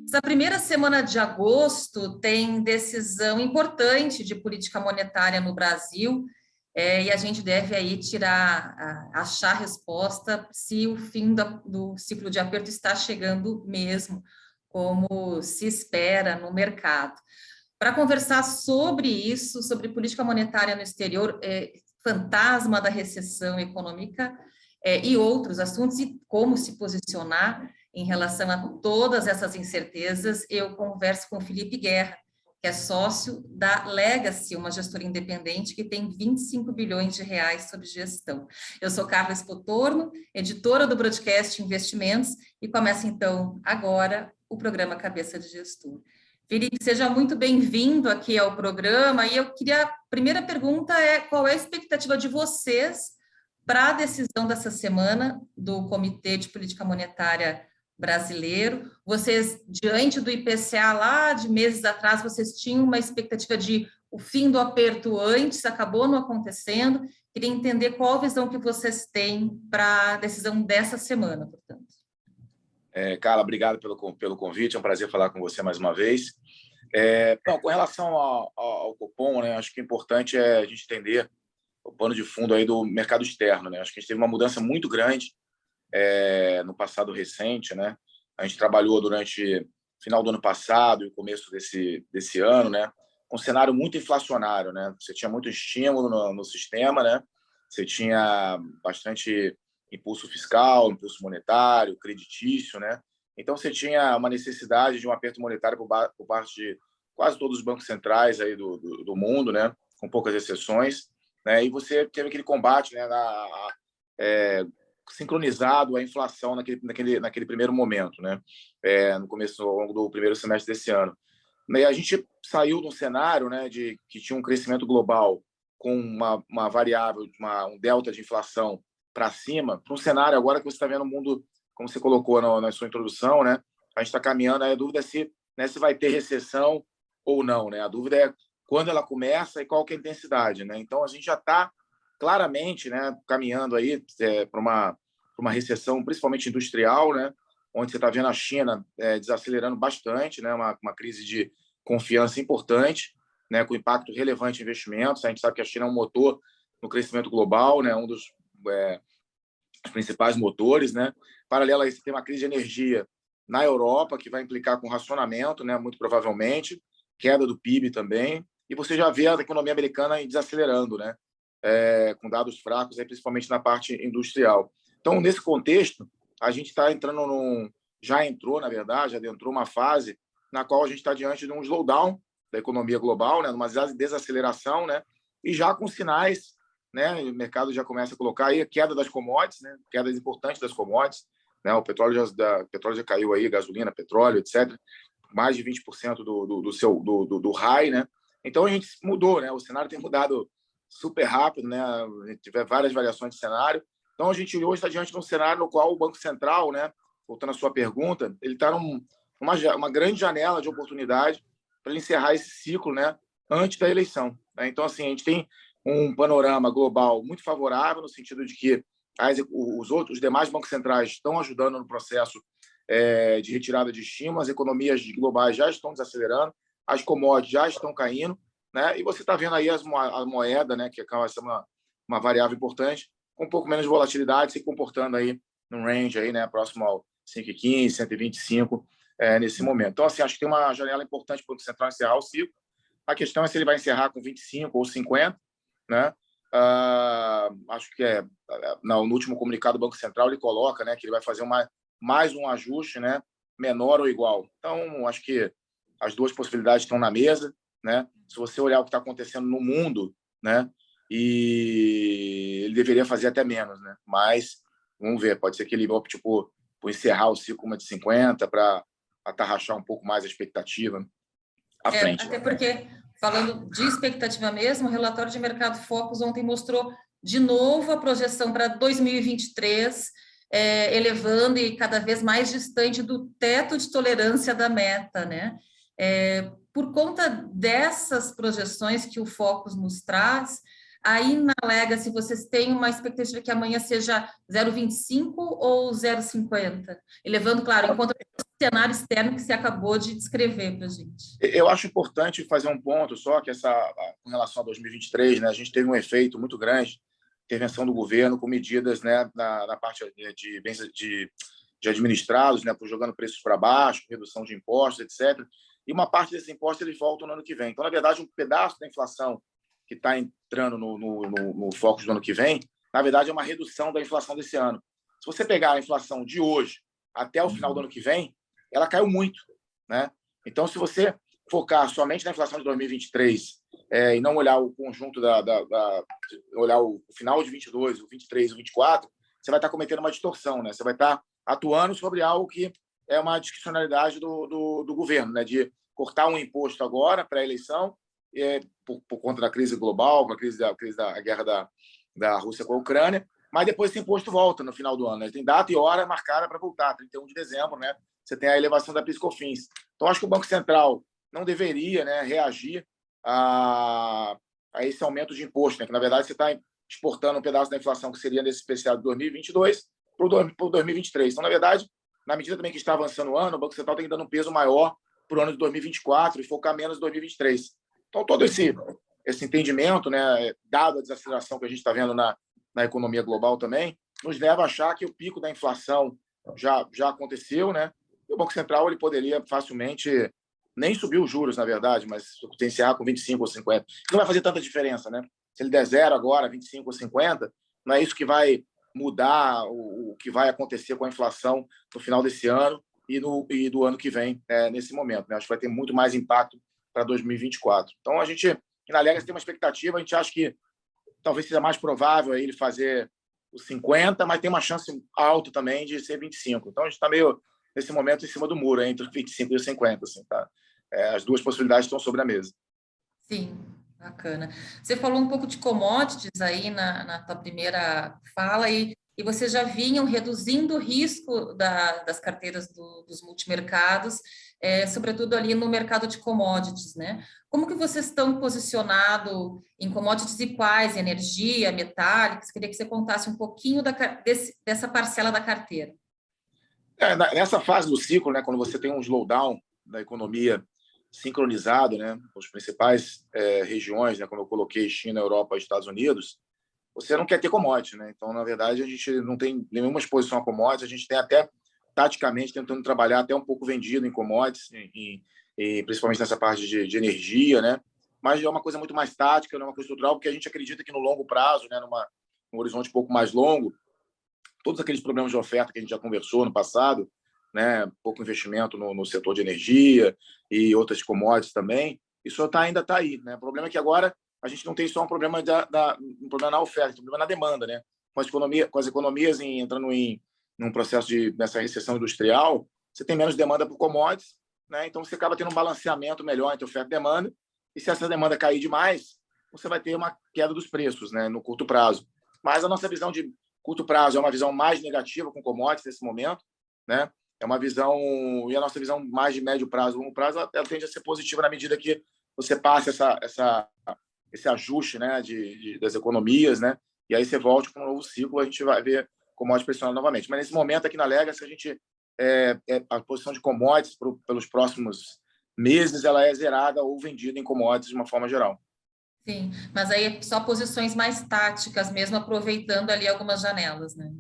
Essa primeira semana de agosto tem decisão importante de política monetária no Brasil, e a gente deve aí achar a resposta se o fim do ciclo de aperto está chegando mesmo, como se espera no mercado. Para conversar sobre isso, sobre política monetária no exterior, fantasma da recessão econômica e outros assuntos, e como se posicionar em relação a todas essas incertezas, eu converso com o Felipe Guerra, que é sócio da Legacy, uma gestora independente que tem 25 bilhões de reais sob gestão. Eu sou Carla Spotorno, editora do Broadcast Investimentos, e começa então agora o programa Cabeça de Gestor. Felipe, seja muito bem-vindo aqui ao programa, e a primeira pergunta é: qual é a expectativa de vocês para a decisão dessa semana do Comitê de Política Monetária brasileiro? Vocês, diante do IPCA lá de meses atrás, vocês tinham uma expectativa de o fim do aperto antes, acabou não acontecendo. Queria entender qual a visão que vocês têm para a decisão dessa semana, portanto. Carla, obrigado pelo convite, é um prazer falar com você mais uma vez. Com relação ao Copom, né, acho que o importante é a gente entender o pano de fundo aí do mercado externo, né? Acho que a gente teve uma mudança muito grande no passado recente, né? A gente trabalhou durante o final do ano passado e o começo desse ano, né, com um cenário muito inflacionário, né? Você tinha muito estímulo no sistema, né? Você tinha bastante impulso fiscal, impulso monetário, creditício, né? Então você tinha uma necessidade de um aperto monetário por parte de quase todos os bancos centrais aí do mundo, né? Com poucas exceções, né? E você teve aquele combate, né, sincronizado à inflação naquele primeiro momento, né? No começo, ao longo do primeiro semestre desse ano. E a gente saiu de um cenário, né, que tinha um crescimento global com uma variável, um delta de inflação para cima, para um cenário agora que você está vendo o mundo, como você colocou na sua introdução, né? A gente está caminhando, a dúvida é se vai ter recessão ou não, né? A dúvida é quando ela começa e qual que é a intensidade, né? Então a gente já está claramente, né, caminhando aí para uma recessão, principalmente industrial, né? Onde você está vendo a China desacelerando bastante, né? Uma crise de confiança importante, né? Com impacto relevante em investimentos. A gente sabe que a China é um motor no crescimento global, né? Um dos os principais motores, né? Paralelo a isso, tem uma crise de energia na Europa, que vai implicar com racionamento, né? Muito provavelmente, queda do PIB também, e você já vê a economia americana desacelerando, né? Com dados fracos, principalmente na parte industrial. Então, nesse contexto, a gente está entrando já entrou, na verdade, adentrou uma fase na qual a gente está diante de um slowdown da economia global, né? Uma desaceleração, né? E já com sinais, né? O mercado já começa a colocar aí a queda das commodities, né? Quedas importantes das commodities, né? O petróleo já caiu aí, gasolina, petróleo, etc. Mais de 20% do high, né? Então a gente mudou, né? O cenário tem mudado super rápido, né? A gente tiver várias variações de cenário. Então a gente hoje está diante de um cenário no qual o Banco Central, né? Voltando à sua pergunta, ele está numa grande janela de oportunidade para ele encerrar esse ciclo, né? Antes da eleição, né? Então assim a gente tem um panorama global muito favorável no sentido de que os demais bancos centrais estão ajudando no processo de retirada de estímulo, as economias globais já estão desacelerando, as commodities já estão caindo, né? E você está vendo aí a moeda, né, que acaba sendo uma variável importante, com um pouco menos de volatilidade, se comportando aí num range aí, né, próximo ao 5,15, 125 nesse momento. Então, assim, acho que tem uma janela importante para o Banco Central encerrar o ciclo. A questão é se ele vai encerrar com 25 ou 50, né? Acho que no último comunicado do Banco Central ele coloca, né, que ele vai fazer mais um ajuste, né, menor ou igual. Então, acho que as duas possibilidades estão na mesa, né? Se você olhar o que está acontecendo no mundo, né, e ele deveria fazer até menos, né? Mas vamos ver, pode ser que ele opte por encerrar o ciclo uma de 50 para atarrachar um pouco mais a expectativa à frente. Até porque, falando de expectativa mesmo, o relatório de mercado Focus ontem mostrou de novo a projeção para 2023, elevando e cada vez mais distante do teto de tolerância da meta, né? Por conta dessas projeções que o Focus nos traz, aí na Legacy vocês têm uma expectativa que amanhã seja 0,25 ou 0,50? Elevando, claro, enquanto cenário externo que você acabou de descrever para a gente. Eu acho importante fazer um ponto só, que com relação a 2023, né, a gente teve um efeito muito grande, intervenção do governo com medidas, né, na parte de administrados, né, jogando preços para baixo, redução de impostos, etc. E uma parte desses impostos eles voltam no ano que vem. Então, na verdade, um pedaço da inflação que está entrando no foco do ano que vem, na verdade, é uma redução da inflação desse ano. Se você pegar a inflação de hoje até o final do ano que vem, ela caiu muito, né? Então, se você focar somente na inflação de 2023 e não olhar o conjunto olhar o final de 22, o 23, o 24, você vai estar cometendo uma distorção, né? Você vai estar atuando sobre algo que é uma discricionalidade do governo, né? De cortar um imposto agora para a eleição por conta da crise global, com a crise da guerra da Rússia com a Ucrânia, mas depois esse imposto volta no final do ano, né? Tem data e hora marcada para voltar, 31 de dezembro, né? Você tem a elevação da PIS/COFINS. Então, acho que o Banco Central não deveria, né, reagir a esse aumento de imposto, né? Que, na verdade, você está exportando um pedaço da inflação que seria nesse especial de 2022 para o 2023. Então, na verdade, na medida também que está avançando o ano, o Banco Central tem que dar um peso maior para o ano de 2024 e focar menos em 2023. Então, todo esse entendimento, né, dado a desaceleração que a gente está vendo na economia global também, nos leva a achar que o pico da inflação já aconteceu, né? E o Banco Central ele poderia facilmente nem subir os juros, na verdade, mas potenciar com 25 ou 50. Não vai fazer tanta diferença, né? Se ele der zero agora, 25 ou 50, não é isso que vai mudar o que vai acontecer com a inflação no final desse ano e do ano que vem, nesse momento, né? Acho que vai ter muito mais impacto para 2024. Então, a gente, na Legas, tem uma expectativa, a gente acha que talvez seja mais provável ele fazer os 50, mas tem uma chance alta também de ser 25. Então, a gente está meio, nesse momento, em cima do muro, entre os 25 e os 50. Assim, tá? As duas possibilidades estão sobre a mesa. Sim, bacana. Você falou um pouco de commodities aí na tua primeira fala e vocês já vinham reduzindo o risco das carteiras dos multimercados, sobretudo ali no mercado de commodities, né? Como que vocês estão posicionados em commodities e quais? Energia, metálicos? Queria que você contasse um pouquinho dessa parcela da carteira. Nessa fase do ciclo, né, quando você tem um slowdown da economia sincronizado, né, com as principais regiões, né, como eu coloquei, China, Europa e Estados Unidos, você não quer ter commodity, né? Então, na verdade, a gente não tem nenhuma exposição a commodities, a gente tem até, taticamente, tentando trabalhar até um pouco vendido em commodities, principalmente nessa parte de energia, né? Mas é uma coisa muito mais tática, não é uma coisa estrutural, porque a gente acredita que no longo prazo, né, num horizonte um pouco mais longo, todos aqueles problemas de oferta que a gente já conversou no passado, né, pouco investimento no setor de energia e outras commodities também, isso ainda está aí, né? O problema é que agora a gente não tem só um problema um problema na oferta, um problema na demanda, né? Com as economias entrando num processo nessa recessão industrial, você tem menos demanda por commodities, né? Então você acaba tendo um balanceamento melhor entre oferta e demanda, e se essa demanda cair demais, você vai ter uma queda dos preços, né, no curto prazo. Mas a nossa visão de curto prazo é uma visão mais negativa com commodities nesse momento, né? É uma visão, e a nossa visão mais de médio prazo, longo prazo, ela tende a ser positiva na medida que você passa esse ajuste, né, das economias, né? E aí você volte para um novo ciclo, a gente vai ver commodities pressionando novamente. Mas nesse momento aqui na Legacy, a gente a posição de commodities pelos próximos meses, ela é zerada ou vendida em commodities de uma forma geral. Sim, mas aí só posições mais táticas, mesmo aproveitando ali algumas janelas, né?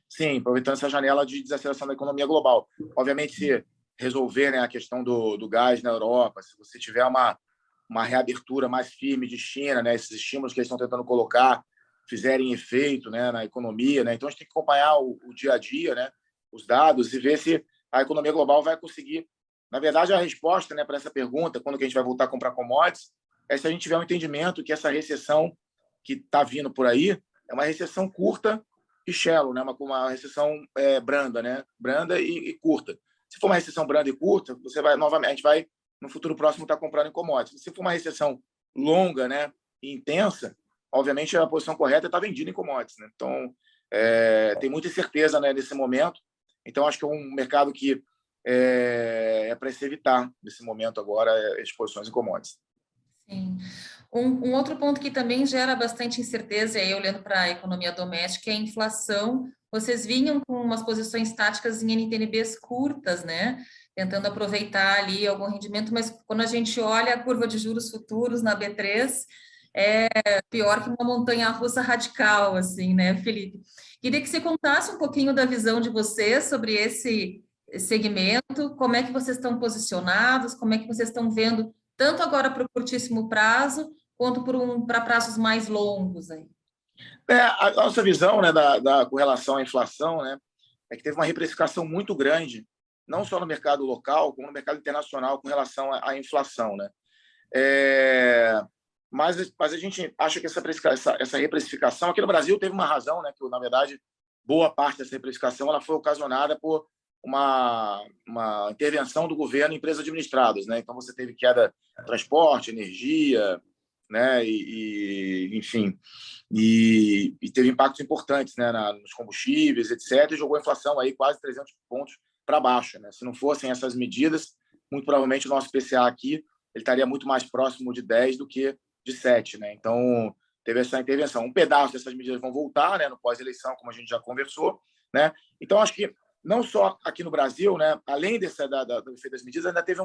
Sim, aproveitando essa janela de desaceleração da economia global. Obviamente, se resolver, né, a questão do gás na Europa, se você tiver uma reabertura mais firme de China, né, esses estímulos que eles estão tentando colocar fizerem efeito, né, na economia, né, então a gente tem que acompanhar o dia a dia, né, os dados e ver se a economia global vai conseguir. Na verdade, a resposta, né, para essa pergunta, quando que a gente vai voltar a comprar commodities, é se a gente tiver um entendimento que essa recessão que está vindo por aí é uma recessão curta e shallow, né? Uma recessão branda, né? Branda e curta. Se for uma recessão branda e curta, você vai novamente, a gente vai no futuro próximo estar comprando em commodities. Se for uma recessão longa, né, e intensa, obviamente a posição correta é estar vendida em commodities, né? Então tem muita incerteza, né, nesse momento. Então acho que é um mercado que é para se evitar nesse momento agora exposições em commodities. Sim. Um outro ponto que também gera bastante incerteza, aí olhando para a economia doméstica, é a inflação. Vocês vinham com umas posições táticas em NTNBs curtas, né? tentando aproveitar ali algum rendimento, mas quando a gente olha a curva de juros futuros na B3, é pior que uma montanha-russa radical, assim, né, Felipe? Queria que você contasse um pouquinho da visão de vocês sobre esse segmento, como é que vocês estão posicionados, como é que vocês estão vendo, tanto agora para o curtíssimo prazo, quanto para prazos mais longos aí. A nossa visão, né, com relação à inflação, né, é que teve uma reprecificação muito grande, não só no mercado local, como no mercado internacional, com relação à inflação, né? Mas a gente acha que essa reprecificação aqui no Brasil teve uma razão, né? Que na verdade boa parte dessa reprecificação ela foi ocasionada por uma intervenção do governo em empresas administradas, né? Então você teve queda de transporte, energia, né? Enfim, e teve impactos importantes, né? Nos combustíveis, etc. E jogou a inflação aí quase 300 pontos para baixo, né? Se não fossem essas medidas, muito provavelmente o nosso PCA aqui ele estaria muito mais próximo de 10 do que de 7, né? Então, teve essa intervenção. Um pedaço dessas medidas vão voltar, né, no pós-eleição, como a gente já conversou, né? Então, acho que não só aqui no Brasil, né, além do efeito das medidas, ainda teve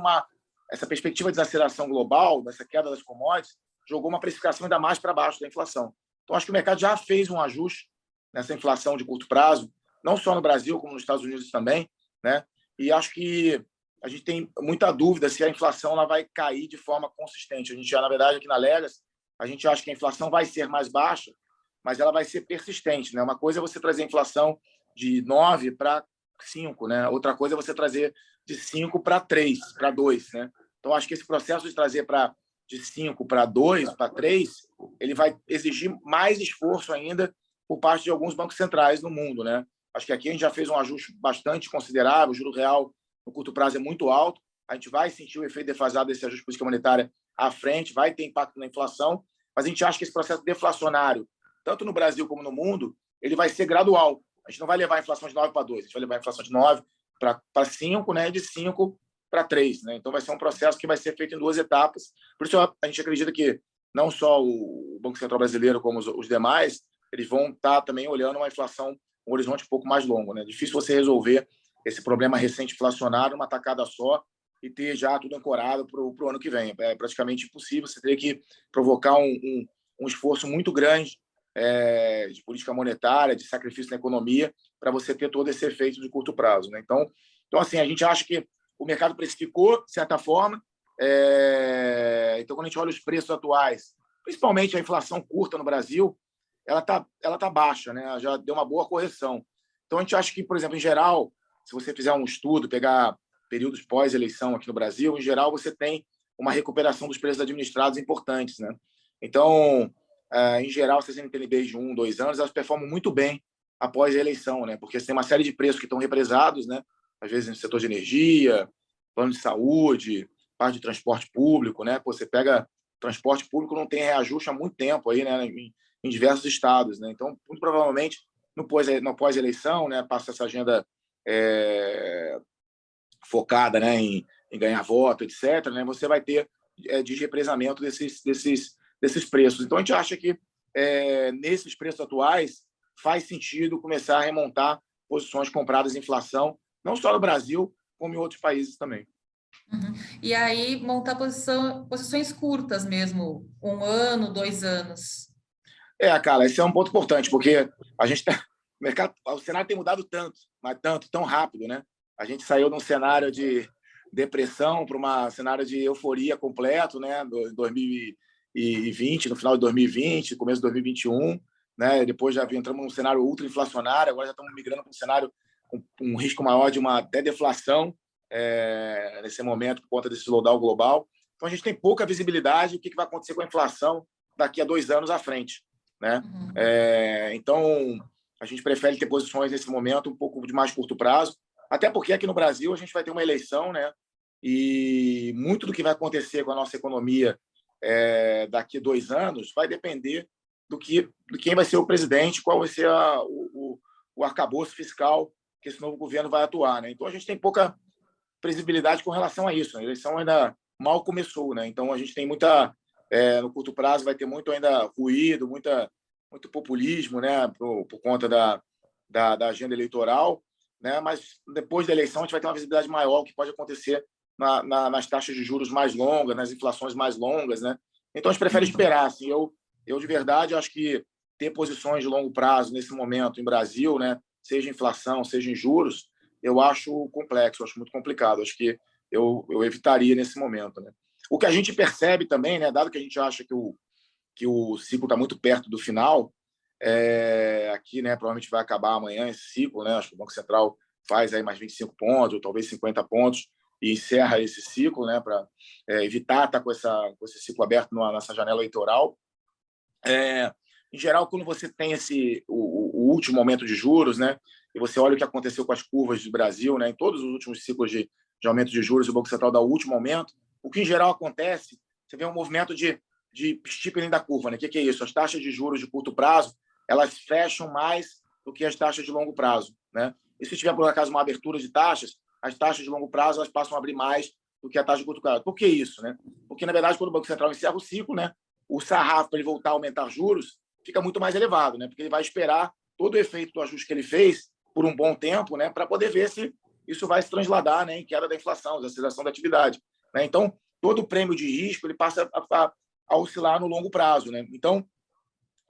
essa perspectiva de desaceleração global, dessa queda das commodities, jogou uma precificação ainda mais para baixo da inflação. Então, acho que o mercado já fez um ajuste nessa inflação de curto prazo, não só no Brasil, como nos Estados Unidos também, né? E acho que a gente tem muita dúvida se a inflação ela vai cair de forma consistente. A gente já, na verdade, aqui na Legas, a gente acha que a inflação vai ser mais baixa, mas ela vai ser persistente, né? Uma coisa é você trazer a inflação de 9 para 5, né? Outra coisa é você trazer de 5 para 3, para 2, né? Então, acho que esse processo de trazer de 5 para 2, para 3, ele vai exigir mais esforço ainda por parte de alguns bancos centrais no mundo, né? Acho que aqui a gente já fez um ajuste bastante considerável, o juro real no curto prazo é muito alto, a gente vai sentir o efeito defasado desse ajuste de política monetária à frente, vai ter impacto na inflação, mas a gente acha que esse processo deflacionário, tanto no Brasil como no mundo, ele vai ser gradual. A gente não vai levar a inflação de 9 para 2, a gente vai levar a inflação de 9 para 5, né, de 5 para 3. Né? Então, vai ser um processo que vai ser feito em 2 etapas. Por isso, a gente acredita que não só o Banco Central brasileiro, como os demais, eles vão estar também olhando uma inflação, um horizonte um pouco mais longo. Né? Difícil você resolver esse problema recente inflacionário numa tacada só e ter já tudo ancorado para o ano que vem. É praticamente impossível, você teria que provocar um esforço muito grande de política monetária, de sacrifício na economia, para você ter todo esse efeito de curto prazo. Né? Então, assim, a gente acha que o mercado precificou, de certa forma. Então, quando a gente olha os preços atuais, principalmente a inflação curta no Brasil, ela tá baixa, né? Já deu uma boa correção. Então, a gente acha que, por exemplo, em geral, se você fizer um estudo, pegar períodos pós-eleição aqui no Brasil, em geral, você tem uma recuperação dos preços administrados importantes, né? Então, em geral, essas NTNBs de 1, 2 anos, elas performam muito bem após a eleição, né? Porque você tem uma série de preços que estão represados, né? Às vezes no setor de energia, plano de saúde, parte de transporte público, né? Pô, você pega transporte público, não tem reajuste há muito tempo aí, né? Em diversos estados, né? Então, muito provavelmente, no pós-eleição, né? Passa essa agenda focada, né, em ganhar voto, etc., né, você vai ter desrepresamento desses preços. Então, a gente acha que, nesses preços atuais, faz sentido começar a remontar posições compradas em inflação, não só no Brasil, como em outros países também. Uhum. E aí, montar posições curtas mesmo, 1 ano, 2 anos. Cara, esse é um ponto importante, porque a gente o cenário tem mudado tanto, mas tanto, tão rápido, né? A gente saiu de um cenário de depressão para um cenário de euforia completo, né? Em 2020, no final de 2020, começo de 2021, né? Depois já entramos num cenário ultra inflacionário, agora já estamos migrando para um cenário com um risco maior de uma até deflação nesse momento por conta desse slowdown global. Então a gente tem pouca visibilidade do que vai acontecer com a inflação daqui a 2 anos à frente, né? Uhum. Então a gente prefere ter posições nesse momento um pouco de mais curto prazo, até porque aqui no Brasil a gente vai ter uma eleição, né? E muito do que vai acontecer com a nossa economia daqui a 2 anos vai depender de quem vai ser o presidente, qual vai ser o arcabouço fiscal que esse novo governo vai atuar, né? Então a gente tem pouca previsibilidade com relação a isso. A eleição ainda mal começou, né? Então a gente tem no curto prazo vai ter muito ainda ruído, muito populismo, né? Por conta da agenda eleitoral. né? Mas depois da eleição a gente vai ter uma visibilidade maior, o que pode acontecer nas taxas de juros mais longas, nas inflações mais longas, né? Então a gente prefere esperar. Assim, eu de verdade acho que ter posições de longo prazo nesse momento em Brasil, né? Seja em inflação, seja em juros, eu acho complexo, eu acho muito complicado. Acho que eu evitaria nesse momento, né? O que a gente percebe também, né? Dado que a gente acha que o ciclo está muito perto do final, aqui, né? Provavelmente vai acabar amanhã esse ciclo, né? Acho que o Banco Central faz aí mais 25 pontos, ou talvez 50 pontos, e encerra esse ciclo, né? Para evitar estar com esse ciclo aberto nessa janela eleitoral. Em geral, quando você tem o último aumento de juros, né? E você olha o que aconteceu com as curvas do Brasil, né? Em todos os últimos ciclos de aumento de juros, o Banco Central dá o último aumento. O que em geral acontece, você vê um movimento de steepening da curva, né? O que é isso? As taxas de juros de curto prazo, elas fecham mais do que as taxas de longo prazo, né? E se tiver, por acaso, uma abertura de taxas, as taxas de longo prazo elas passam a abrir mais do que a taxa de curto prazo. Por que isso, né? Porque, na verdade, quando o Banco Central encerra o ciclo, né? O sarrafo, para ele voltar a aumentar juros, fica muito mais elevado, né? Porque ele vai esperar todo o efeito do ajuste que ele fez por um bom tempo, né? Para poder ver se isso vai se transladar, né? Em queda da inflação, desaceleração da atividade, né? Então, todo o prêmio de risco ele passa a oscilar no longo prazo, né? Então,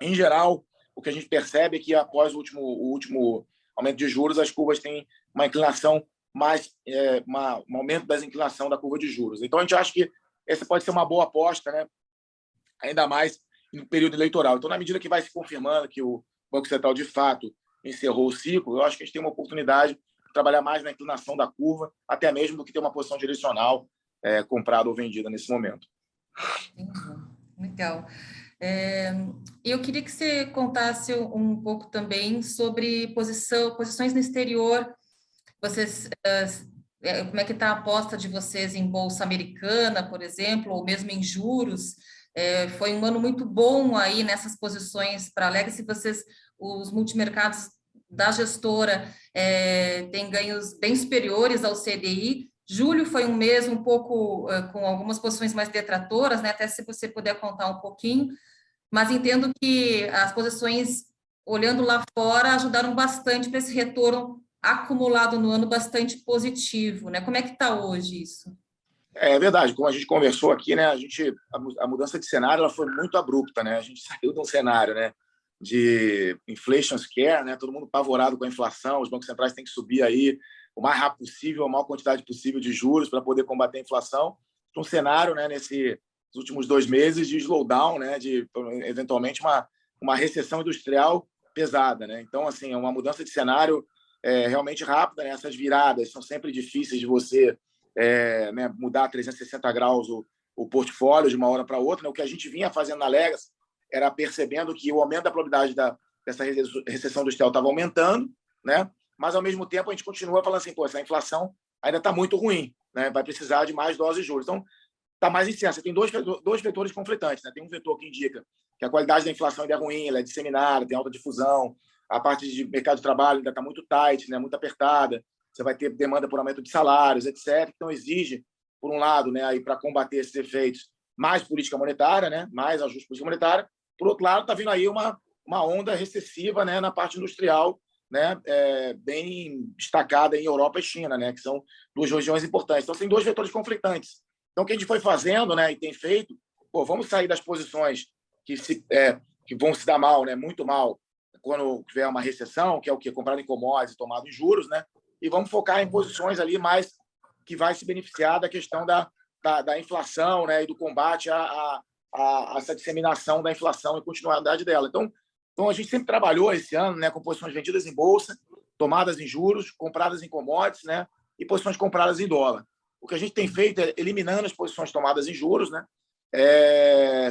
em geral, o que a gente percebe é que após o último aumento de juros, as curvas têm uma inclinação mais, um aumento da inclinação da curva de juros. Então, a gente acha que essa pode ser uma boa aposta, né? Ainda mais no período eleitoral. Então, na medida que vai se confirmando que o Banco Central, de fato, encerrou o ciclo, eu acho que a gente tem uma oportunidade de trabalhar mais na inclinação da curva, até mesmo do que ter uma posição direcional comprada ou vendida nesse momento. Legal. Eu queria que você contasse um pouco também sobre posições no exterior. Vocês, como é que está a aposta de vocês em bolsa americana, por exemplo, ou mesmo em juros? Foi um ano muito bom aí nessas posições para a Legacy. Os multimercados da gestora têm ganhos bem superiores ao CDI. Julho foi um mês um pouco com algumas posições mais detratoras, né? Até se você puder contar um pouquinho, mas entendo que as posições, olhando lá fora, ajudaram bastante para esse retorno acumulado no ano bastante positivo, né? Como é que está hoje isso? É verdade, como a gente conversou aqui, né? A mudança de cenário ela foi muito abrupta, né? A gente saiu de um cenário, né, de inflation scare, né? Todo mundo apavorado com a inflação, os bancos centrais têm que subir aí o mais rápido possível, a maior quantidade possível de juros para poder combater a inflação. Um cenário, né, nesses últimos 2 meses de slowdown, né, de eventualmente uma recessão industrial pesada, né? Então, assim, é uma mudança de cenário realmente rápida, né? Essas viradas são sempre difíceis de você né, mudar 360 graus o portfólio de uma hora para outra, né? O que a gente vinha fazendo na Legacy era percebendo que o aumento da probabilidade dessa recessão industrial estava aumentando, né? Mas, ao mesmo tempo, a gente continua falando assim, pô, essa inflação ainda está muito ruim, né? Vai precisar de mais doses de juros. Então, está mais incerto. Tem dois vetores conflitantes, né? Tem um vetor que indica que a qualidade da inflação ainda é ruim, ela é disseminada, tem alta difusão, a parte de mercado de trabalho ainda está muito tight, né? Muito apertada, você vai ter demanda por aumento de salários, etc. Então, exige, por um lado, né, para combater esses efeitos, mais política monetária, né? Mais ajuste de política monetária. Por outro lado, está vindo aí uma onda recessiva, né, na parte industrial, né, bem destacada em Europa e China, né, que são 2 regiões importantes. Então, tem 2 vetores conflitantes. Então, o que a gente foi fazendo, né, e tem feito, vamos sair das posições que vão se dar mal, né, muito mal, quando tiver uma recessão, que é o quê? Comprado em commodities e tomado em juros, né, e vamos focar em posições ali mais que vai se beneficiar da questão da inflação, né, e do combate a essa disseminação da inflação e continuidade dela. Então, a gente sempre trabalhou esse ano, né, com posições vendidas em bolsa, tomadas em juros, compradas em commodities, né, e posições compradas em dólar. O que a gente tem feito é eliminando as posições tomadas em juros, né,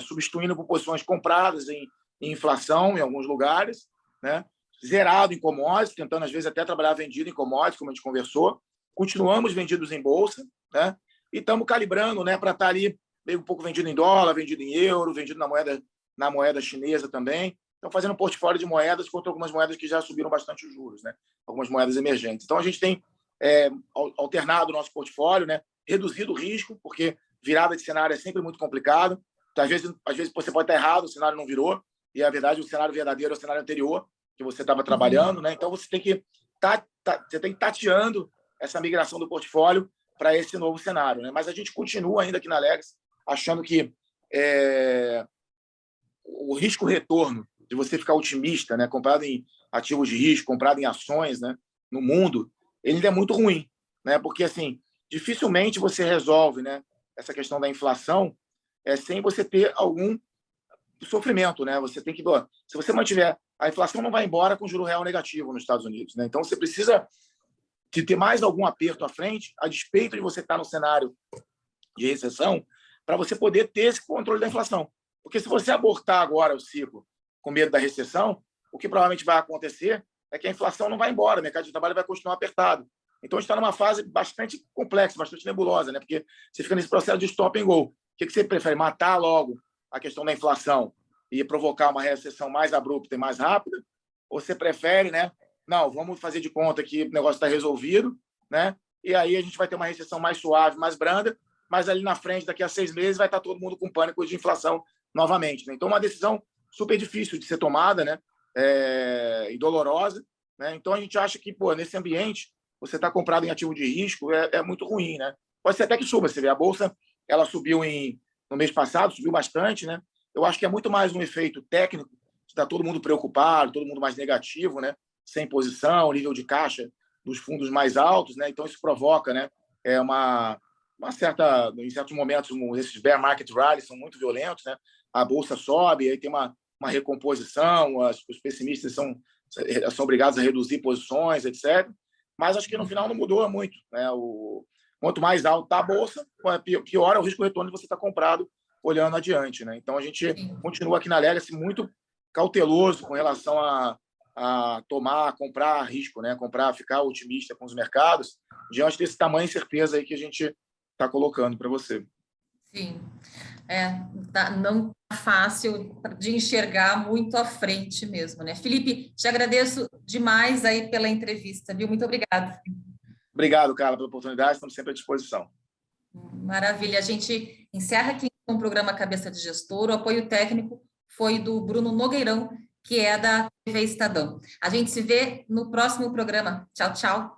substituindo por posições compradas em inflação em alguns lugares, né, zerado em commodities, tentando às vezes até trabalhar vendido em commodities, como a gente conversou. Continuamos vendidos em bolsa, né, e estamos calibrando, né, para estar ali meio um pouco vendido em dólar, vendido em euro, vendido na moeda chinesa também. Então, fazendo um portfólio de moedas contra algumas moedas que já subiram bastante os juros, né? Algumas moedas emergentes. Então, a gente tem alternado o nosso portfólio, né? Reduzido o risco, porque virada de cenário é sempre muito complicado. Então, às vezes você pode estar errado, o cenário não virou, e, a verdade, o cenário verdadeiro é o cenário anterior que você estava trabalhando, né? Então, você tem que você tem tateando essa migração do portfólio para esse novo cenário, né? Mas a gente continua ainda aqui na Legacy achando que o risco-retorno de você ficar otimista, né, comprado em ativos de risco, comprado em ações, né, no mundo, ele ainda é muito ruim, né? Porque assim, dificilmente você resolve, né, essa questão da inflação sem você ter algum sofrimento, né? Você tem que, se você mantiver, a inflação não vai embora com juro real negativo nos Estados Unidos, né? Então você precisa de ter mais algum aperto à frente, a despeito de você estar no cenário de recessão, para você poder ter esse controle da inflação. Porque se você abortar agora o ciclo com medo da recessão, o que provavelmente vai acontecer é que a inflação não vai embora, o mercado de trabalho vai continuar apertado. Então, a gente está numa fase bastante complexa, bastante nebulosa, né? Porque você fica nesse processo de stop and go. O que você prefere? Matar logo a questão da inflação e provocar uma recessão mais abrupta e mais rápida? Ou você prefere, né? Não, vamos fazer de conta que o negócio está resolvido, né? E aí a gente vai ter uma recessão mais suave, mais branda, mas ali na frente, daqui a 6 meses, vai estar todo mundo com pânico de inflação novamente, né? Então, uma decisão super difícil de ser tomada, né? E dolorosa, né? Então, a gente acha que, nesse ambiente, você está comprado em ativo de risco, é muito ruim, né? Pode ser até que suba, você vê, a Bolsa, ela subiu no mês passado, subiu bastante, né? Eu acho que é muito mais um efeito técnico, está todo mundo preocupado, todo mundo mais negativo, né? Sem posição, nível de caixa dos fundos mais altos, né? Então, isso provoca, né? Uma certa, em certos momentos, esses bear market rallies são muito violentos, né? A Bolsa sobe, aí tem uma recomposição, os pessimistas são obrigados a reduzir posições, etc. Mas acho que no final não mudou muito, né? Quanto mais alto está a Bolsa, pior é o risco-retorno de você estar comprado olhando adiante, né? Então, a gente continua aqui na Legacy muito cauteloso com relação a comprar risco, né? Ficar otimista com os mercados diante desse tamanho de incerteza aí que a gente está colocando para você. Sim, não é fácil de enxergar muito à frente mesmo, né? Felipe, te agradeço demais aí pela entrevista, viu? Muito obrigada. Obrigado, Carla, pela oportunidade, estamos sempre à disposição. Maravilha, a gente encerra aqui com o programa Cabeça de Gestor, o apoio técnico foi do Bruno Nogueirão, que é da TV Estadão. A gente se vê no próximo programa. Tchau, tchau.